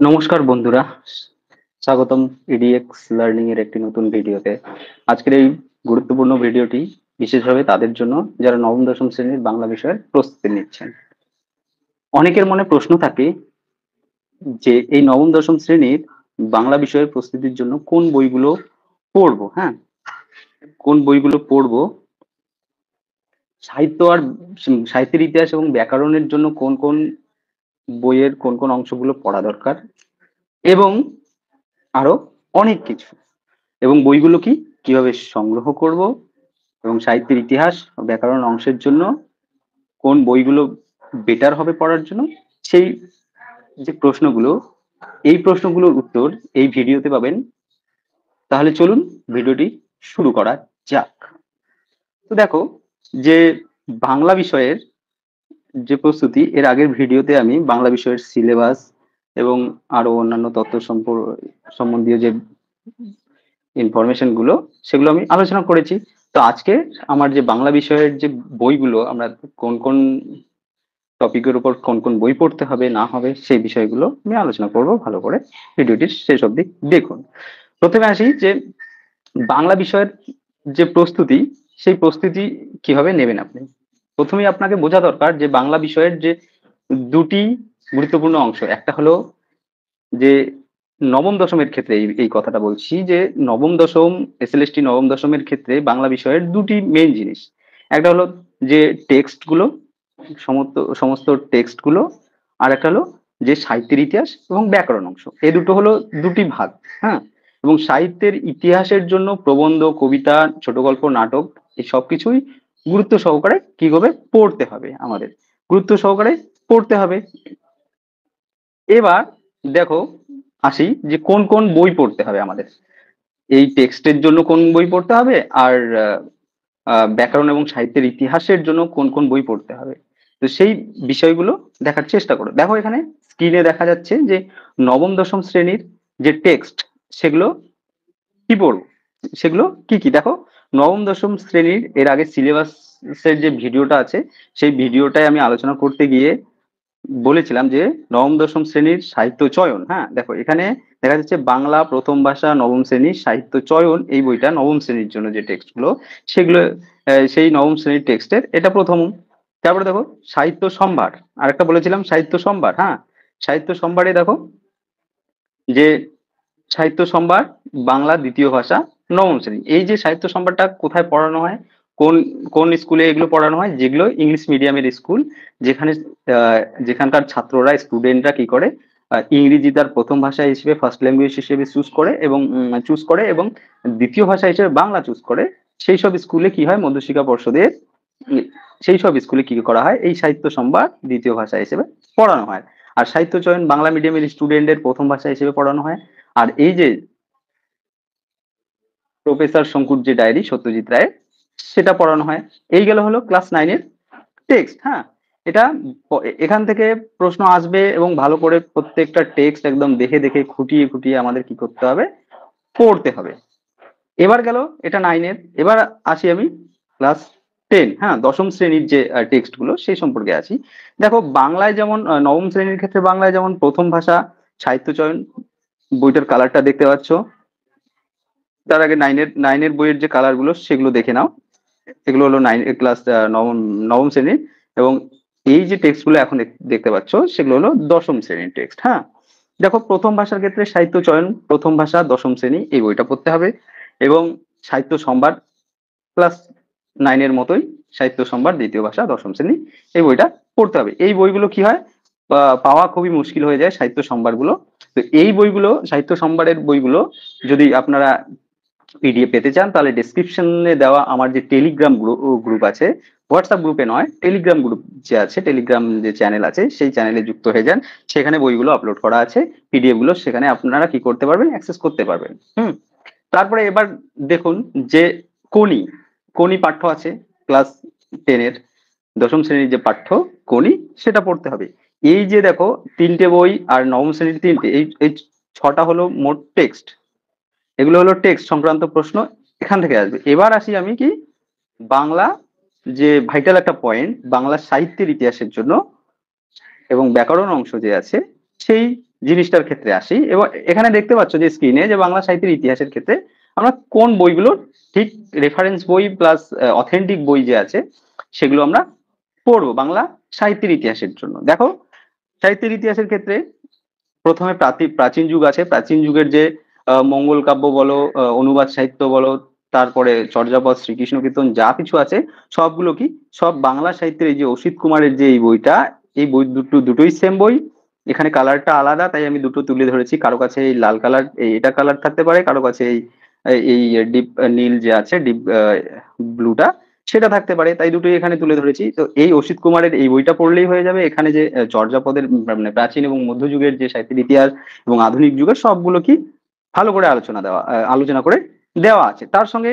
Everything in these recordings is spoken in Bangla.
নমস্কার বন্ধুরা, স্বাগতম ইডিএক্স লার্নিং এর একটি নতুন ভিডিওতে। আজকের এই গুরুত্বপূর্ণ ভিডিওটি বিশেষভাবে তাদের জন্য যারা নবম দশম শ্রেণীর বাংলা বিষয়ের প্রস্তুতি নিচ্ছেন। অনেকের মনে প্রশ্ন থাকে যে এই নবম দশম শ্রেণীর বাংলা বিষয়ের প্রস্তুতির জন্য কোন বইগুলো পড়বো, হ্যাঁ? কোন বইগুলো পড়বো? সাহিত্য আর সাহিত্যের ইতিহাস এবং ব্যাকরণের জন্য কোন বইয়ের কোন অংশগুলো পড়া দরকার এবং আরো অনেক কিছু। এবং বইগুলো কিভাবে সংগ্রহ করব এবং সাহিত্যের ইতিহাস ও ব্যাকরণ অংশের জন্য কোন বইগুলো বেটার হবে পড়ার জন্য, সেই যে প্রশ্নগুলো, এই প্রশ্নগুলোর উত্তর এই ভিডিওতে পাবেন। তাহলে চলুন ভিডিওটি শুরু করা যাক। তো দেখো, যে বাংলা বিষয়ের যে প্রস্তুতি, এর আগের ভিডিওতে আমি বাংলা বিষয়ের সিলেবাস এবং আরো অন্যান্য তথ্য সম্বন্ধীয় যে ইনফরমেশন গুলো, সেগুলো আমি আলোচনা করেছি। তো আজকে আমার যে বাংলা বিষয়ের যে বইগুলো, আমরা কোন টপিকের উপর কোন বই পড়তে হবে না হবে, সেই বিষয়গুলো আমি আলোচনা করব। ভালো করে ভিডিওটির শেষ অবধি দেখুন। প্রথমে আসি যে বাংলা বিষয়ের যে প্রস্তুতি, সেই প্রস্তুতি কিভাবে নেবেন আপনি। প্রথমেই আপনাকে বোঝা দরকার যে বাংলা বিষয়ের যে দুটি গুরুত্বপূর্ণ অংশ, একটা হলো যে নবম দশমের ক্ষেত্রে এই কথাটা বলছি যে নবম দশম এসএলএসটি নবম দশমের ক্ষেত্রে বাংলা বিষয়ের দুটি মেইন জিনিস। একটা হলো যে টেক্সট গুলো, সমস্ত টেক্সট গুলো, আর একটা হলো যে সাহিত্যের ইতিহাস এবং ব্যাকরণ অংশ। এই দুটো হলো দুটি ভাগ, হ্যাঁ। এবং সাহিত্যের ইতিহাসের জন্য প্রবন্ধ, কবিতা, ছোট গল্প, নাটক, এই সবকিছুই গুরুত্ব সহকারে কি হবে পড়তে হবে, আমাদের গুরুত্ব সহকারে পড়তে হবে। এবার দেখো, আসি যে কোন বই পড়তে হবে আমাদের। এই টেক্সটের জন্য কোন বই পড়তে হবে, আর ব্যাকরণ এবং সাহিত্যের ইতিহাসের জন্য কোন বই পড়তে হবে। তো সেই বিষয়গুলো দেখার চেষ্টা করো। দেখো, এখানে স্ক্রিনে দেখা যাচ্ছে যে নবম দশম শ্রেণীর যে টেক্সট, সেগুলো কি পড়বো, সেগুলো কি দেখো। নবম দশম শ্রেণীর এর আগে সিলেবাসের যে ভিডিওটা আছে, সেই ভিডিওটাই আমি আলোচনা করতে গিয়ে বলেছিলাম যে নবম দশম শ্রেণীর সাহিত্য চয়ন, হ্যাঁ। দেখো, এখানে দেখা যাচ্ছে বাংলা প্রথম ভাষা নবম শ্রেণীর সাহিত্য চয়ন, এই বইটা নবম শ্রেণীর জন্য যে টেক্সট গুলো, সেগুলো সেই নবম শ্রেণীর টেক্সটের এটা প্রথম। তারপরে দেখো সাহিত্য সম্ভার, আরেকটা বলেছিলাম সাহিত্য সম্ভার, হ্যাঁ। সাহিত্য সম্ভারে দেখো যে সাহিত্য সম্ভার বাংলা দ্বিতীয় ভাষা নবম শ্রেণী। এই যে সাহিত্য সম্ভারটা কোথায় পড়ানো হয়, কোন কোন স্কুলে এগুলো পড়ানো হয়, যেগুলো ইংলিশ মিডিয়ামের স্কুল, যেখানে যেখানকার ছাত্ররা, স্টুডেন্টরা কি করে, ইংরেজি তার প্রথম ভাষা হিসেবে, ফার্স্ট ল্যাঙ্গুয়েজ হিসেবে চুজ করে এবং দ্বিতীয় ভাষা হিসেবে বাংলা চুজ করে। সেই সব স্কুলে কি হয়, মধ্যশিক্ষা পর্ষদের সেই সব স্কুলে কি করা হয়, এই সাহিত্য সম্ভার দ্বিতীয় ভাষা হিসেবে পড়ানো হয়। আর সাহিত্য চয়ন বাংলা মিডিয়ামের স্টুডেন্টের প্রথম ভাষা হিসেবে পড়ানো হয়। আর এই যে প্রফেসর শঙ্কুর যে ডায়েরি সত্যজিৎ রায়ের, সেটা পড়ানো হয়। এই গেল হলো ক্লাস 9 এর টেক্সট, হ্যাঁ। এটা এখান থেকে প্রশ্ন আসবে এবং ভালো করে প্রত্যেকটা টেক্সট একদম দেখে দেখে খুঁটিয়ে খুঁটিয়ে আমাদের কি করতে হবে, পড়তে হবে। এবার গেল এটা 9 এর। এবার আসি আমি ক্লাস 10, হ্যাঁ, দশম শ্রেণীর যে টেক্সট গুলো, সেই সম্পর্কে আসি। দেখো, বাংলায় যেমন নবম শ্রেণীর ক্ষেত্রে বাংলায় যেমন প্রথম ভাষা সাহিত্য চয়ন, বইটার কালারটা দেখতে পাচ্ছ। তার আগে নাইনের বইয়ের যে কালার গুলো, সেগুলো দেখে নাও। এগুলো হলো ক্লাস নবম নবম শ্রেণীর। এবং এই যে টেক্সট গুলো এখন দেখতে পাচ্ছ, সেগুলো হলো দশম শ্রেণীর টেক্সট, হ্যাঁ। দেখো, প্রথম ভাষার ক্ষেত্রে সাহিত্য চয়ন প্রথম ভাষা দশম শ্রেণী, এই বইটা পড়তে হবে। এবং সাহিত্য সম্ভার ক্লাস 9 এর মতোই, সাহিত্য সম্ভার দ্বিতীয় ভাষা দশম শ্রেণী, এই বইটা পড়তে হবে। এই বইগুলো কি হয়, পাওয়া খুবই মুশকিল হয়ে যায়, সাহিত্য সম্ভার গুলো। তো এই বইগুলো, সাহিত্য সম্ভারের বইগুলো যদি আপনারা পিডিএফ পেতে চান, তাহলে ডেসক্রিপশনে দেওয়া আমার যে টেলিগ্রাম গ্রুপ আছে, হোয়াটসঅ্যাপ গ্রুপে নয়, টেলিগ্রাম গ্রুপ যে আছে, টেলিগ্রাম যে চ্যানেল আছে, সেই চ্যানেলে যুক্ত হয়ে যান। সেখানে বইগুলো আপলোড করা আছে, পিডিএফ গুলো সেখানে আপনারা কি করতে পারবেন, অ্যাক্সেস করতে পারবেন। তারপরে এবার দেখুন যে কোনি কোনি পাঠ্য আছে ক্লাস 10 এর দশম শ্রেণীর যে পাঠ্য কোনি, সেটা পড়তে হবে। এই যে দেখো, তিনটে বই আর নবম শ্রেণীর তিনটে, এই 6টা হলো মোট টেক্সট। এগুলো হলো টেক্সট সংক্রান্ত প্রশ্ন, এখান থেকে আসবে। এবার আসি আমি কি বাংলা, যে ভাইটাল একটা পয়েন্ট, বাংলা সাহিত্যের ইতিহাসের জন্য এবং ব্যাকরণ অংশ যে আছে, সেই জিনিসটার ক্ষেত্রে আসি, এবং এখানে দেখতে পাচ্ছ যে স্ক্রিনে যে বাংলা সাহিত্যের ইতিহাসের ক্ষেত্রে আমরা কোন বইগুলো ঠিক রেফারেন্স বই প্লাস অথেন্টিক বই যে আছে সেগুলো আমরা পড়বো বাংলা সাহিত্যের ইতিহাসের জন্য। দেখো, সাহিত্যের ইতিহাসের ক্ষেত্রে প্রথমে প্রাচীন যুগ আছে, প্রাচীন যুগের যে মঙ্গল কাব্য বলো, অনুবাদ সাহিত্য বলো, তারপরে চর্যাপদ, শ্রীকৃষ্ণ কীর্তন যা কিছু আছে সবগুলো কি সব বাংলা সাহিত্যের এই যে অসিত কুমারের যে এই বইটা, এই বই দুটোই সেম বই। এখানে কালারটা আলাদা তাই আমি দুটো তুলে ধরেছি, কারো কাছে এই লাল কালার এটা কালার থাকতে পারে, কারো কাছে এই এই ডিপ নীল যে আছে ডিপ ব্লুটা সেটা থাকতে পারে, তাই দুটোই এখানে তুলে ধরেছি। তো এই অসিত কুমারের এই বইটা পড়লেই হয়ে যাবে। এখানে যে চর্যাপদের মানে প্রাচীন এবং মধ্যযুগের যে সাহিত্যের ইতিহাস এবং আধুনিক যুগের সবগুলো কি ভালো করে আলোচনা করে দেওয়া আছে। তার সঙ্গে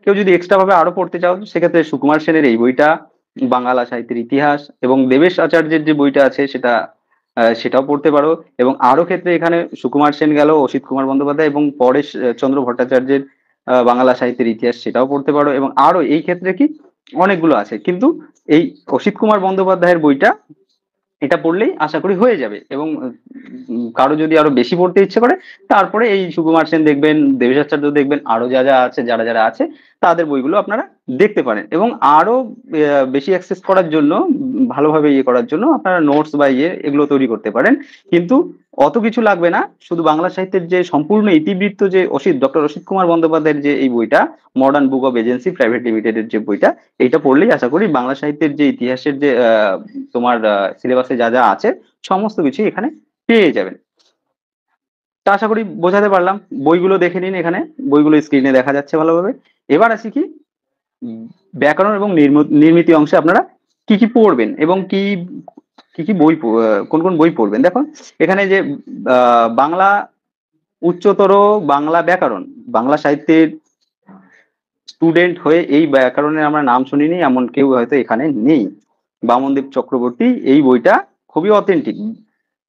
কেউ যদি এক্সট্রা ভাবে আরো পড়তে চাও সেক্ষেত্রে সুকুমার সেনের এই বইটা, বাংলা সাহিত্যের ইতিহাস, এবং দেবেশ আচার্যের যে বইটা আছে সেটাও পড়তে পারো। এবং আরো ক্ষেত্রে এখানে সুকুমার সেন গেল, অসিত কুমার বন্দ্যোপাধ্যায় এবং পরেশ চন্দ্র ভট্টাচার্যের বাংলা সাহিত্যের ইতিহাস সেটাও পড়তে পারো। এবং আরো এই ক্ষেত্রে কি অনেকগুলো আছে, কিন্তু এই অসিত কুমার বন্দ্যোপাধ্যায়ের বইটা এটা পড়লেই আশা করি হয়ে যাবে। এবং কারো যদি আরো বেশি পড়তে ইচ্ছে করে তারপরে এই সুকুমার সেন দেখবেন, দেবেশাচার্য দেখবেন, আরো যা যা আছে যারা যারা আছে তাদের বইগুলো আপনারা দেখতে পারেন। এবং আরো বেশি অ্যাক্সেস করার জন্য, ভালোভাবে ইয়ে করার জন্য আপনারা নোটস বা এগুলো তৈরি করতে পারেন। কিন্তু অত কিছু লাগবে না, শুধু বাংলা সাহিত্যের যে সম্পূর্ণ ইতিবৃত্ত যে ডক্টর অসিত কুমার বন্দ্যোপাধ্যায়ের যে এই বইটা, modern book of agency private লিমিটেডের যে বইটা, এইটা পড়লেই আশা করি বাংলা সাহিত্যের যে ইতিহাসের যে তোমার সিলেবাসে যা যা আছে সমস্ত কিছু এখানে পেয়ে যাবেন। তা আশা করি বোঝাতে পারলাম। বইগুলো দেখে নিন, এখানে বইগুলো স্ক্রিনে দেখা যাচ্ছে ভালোভাবে। এবার আসি কি ব্যাকরণ এবং নির্মিতি অংশে আপনারা কি কি পড়বেন এবং কি কি বই কোন কোন বই পড়বেন। দেখো এখানে যে বাংলা উচ্চতর বাংলা ব্যাকরণ, বাংলা সাহিত্যের স্টুডেন্ট হয়ে এই ব্যাকরণের আমরা নাম শুনিনি এমন কেউ হয়তো এখানে নেই। বামনদেব চক্রবর্তী এই বইটা খুবই অথেন্টিক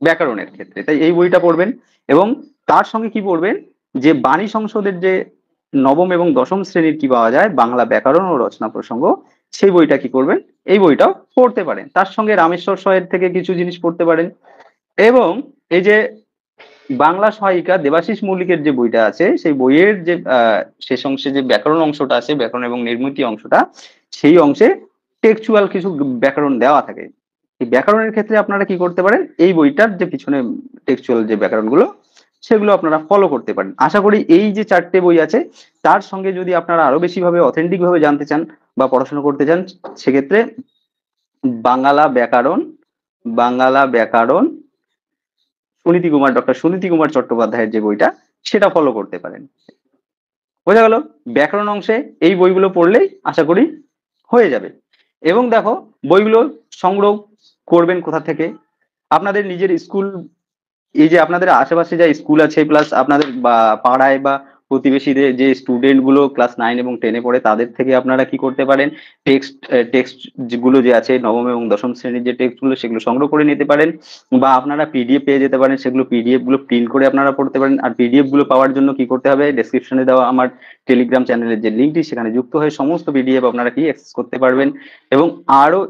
ব্যাকরণের ক্ষেত্রে, তাই এই বইটা পড়বেন। এবং তার সঙ্গে কি পড়বেন, যে বাণী সংসদের যে নবম এবং দশম শ্রেণীর কি পাওয়া যায় বাংলা ব্যাকরণ ও রচনা প্রসঙ্গ, সেই বইটা কি করবেন, এই বইটাও পড়তে পারেন। তার সঙ্গে রামেশ্বর সয়ের থেকে কিছু জিনিস পড়তে পারেন। এবং এই যে বাংলা সহায়িকা দেবাশিস মৌলিকের যে বইটা আছে সেই বইয়ের যে শেষ অংশে যে ব্যাকরণ অংশটা আছে, ব্যাকরণ এবং নির্মিতি অংশটা, সেই অংশে টেক্সচুয়াল কিছু ব্যাকরণ দেওয়া থাকে। এই ব্যাকরণের ক্ষেত্রে আপনারা কি করতে পারেন, এই বইটার যে পিছনে টেক্সচুয়াল যে ব্যাকরণগুলো সেগুলো আপনারা ফলো করতে পারেন। আশা করি এই যে 4টে বই আছে তার সঙ্গে যদি আপনারা আরো বেশি ভাবে অথেন্টিক ভাবে জানতে চান বা পড়াশোনা করতে চান সেক্ষেত্রে বাংলা ব্যাকরণ ডক্টর সুনীতি কুমার চট্টোপাধ্যায়ের যে বইটা সেটা ফলো করতে পারেন। বোঝা গেল? ব্যাকরণ অংশে এই বইগুলো পড়লেই আশা করি হয়ে যাবে। এবং দেখো বইগুলো সংগ্রহ করবেন কোথা থেকে, আপনাদের নিজের স্কুল, এই যে আপনাদের আশেপাশে যা স্কুল আছে প্লাস আপনাদের বা পাড়ায় বা প্রতিবেশীদের যে স্টুডেন্ট গুলো ক্লাস 9 এবং 10-এ পড়ে তাদের থেকে আপনারা কি করতে পারেন, টেক্সট গুলো যে আছে নবম এবং দশম শ্রেণীর যে টেক্সট গুলো সেগুলো সংগ্রহ করে নিতে পারেন, বা আপনারা পিডিএফ পেয়ে যেতে পারেন, সেগুলো পিডিএফ গুলো প্রিন্ট করে আপনারা পড়তে পারেন। আর পিডিএফ গুলো পাওয়ার জন্য কি করতে হবে, ডেসক্রিপশনে দেওয়া আমার টেলিগ্রাম চ্যানেলের যে লিঙ্কটি সেখানে যুক্ত হয়ে সমস্ত পিডিএফ আপনারা কি অ্যাক্সেস করতে পারবেন। এবং আরো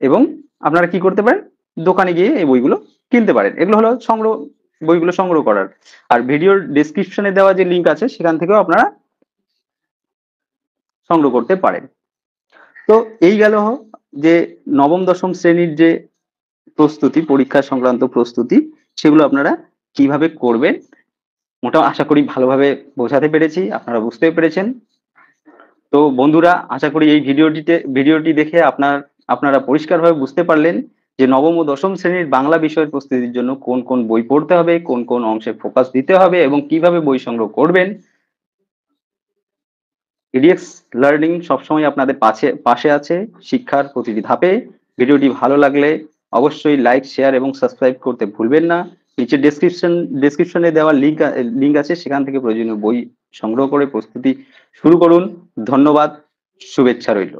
এবং আপনারা কি করতে পারেন, দোকানে গিয়ে এই বইগুলো কিনতে পারেন। এগুলো হলো বইগুলো সংগ্রহ করার। আর ভিডিওর ডেসক্রিপশনে দেওয়া যে লিঙ্ক আছে সেখান থেকেও আপনারা সংগ্রহ করতে পারেন। তো এই গেল যে নবম দশম শ্রেণীর যে প্রস্তুতি, পরীক্ষা সংক্রান্ত প্রস্তুতি, সেগুলো আপনারা কিভাবে করবেন মোটা আশা করি ভালোভাবে বোঝাতে পেরেছি, আপনারা বুঝতে পেরেছেন। তো বন্ধুরা আশা করি এই ভিডিওটি দেখে আপনারা পরিষ্কারভাবে বুঝতে পারলেন যে নবম ও দশম শ্রেণীর বাংলা বিষয়ের প্রস্তুতির জন্য কোন কোন বই পড়তে হবে, কোন কোন অংশে ফোকাস দিতে হবে এবং কিভাবে বই সংগ্রহ করবেন। ইডিএক্স লার্নিং সবসময় আপনাদের পাশে আছে শিক্ষার প্রতিটি ধাপে। ভিডিওটি ভালো লাগলে অবশ্যই লাইক, শেয়ার এবং সাবস্ক্রাইব করতে ভুলবেন না। নিচে ডেসক্রিপশনে দেওয়া লিঙ্ক আছে, সেখান থেকে প্রয়োজনীয় বই সংগ্রহ করে প্রস্তুতি শুরু করুন। ধন্যবাদ, শুভেচ্ছা রইল।